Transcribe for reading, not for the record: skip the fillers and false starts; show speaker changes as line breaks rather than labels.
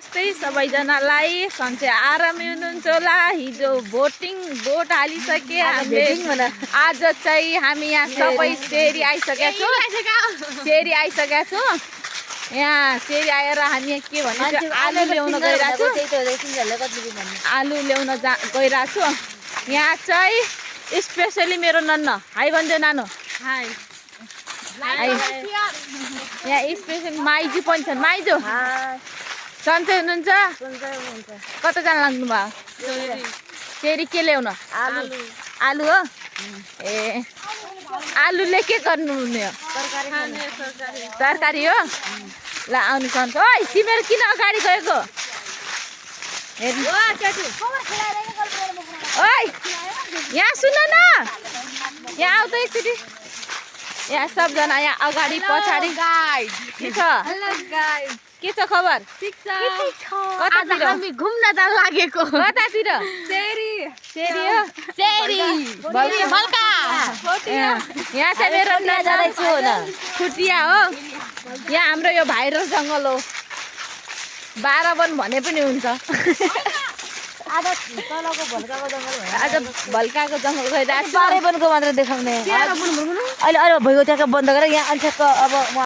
नमस्ते सबैजनालाई सन्चै आरामै हुनुहुन्छ होला। हिजो भोट हालिसके हामीले। आज चाहिँ हामी यहाँ सबै सेरी आइसकेका छौँ। यहाँ सेरी आएर हामी के भन्छ आलु ल्याउन गइरहेको छौँ। आलु ल्याउन गइरहेको छु। यहाँ चाहिँ स्पेसली मेरो नन्न हाई भन्छ नानो हाई। यहाँ स्पेसली माइजू पनि छन्। माइजू सन्चै हुनुहुन्छ? कताजना लाग्नु भयो? सेरी के ल्याउन? आलु हो। ए आलुले के गर्नु हुने हो? तरकारी हो। ल आउनु सन्च। ओइ तिमीहरू किन अगाडि गएको? ओइ यहाँ सुन न, यहाँ आउ त एकचोटि। यहाँ सबजना यहाँ अगाडि पछाडि के छ खबर? कतातिर हामी घुम्न त लागेको? कतातिर? सेरी हो। यहाँ चाहिँ मेरो खुटिया हो। यहाँ हाम्रो यो भाइरस जङ्गल हो। 12 वन भने पनि हुन्छ। आज भल्काको जङ्गल गइरहेको छु। 12 वनको मात्र देखाउने अहिले भइगयो। त्यहाँ बन्द गरेर यहाँ अलिक अब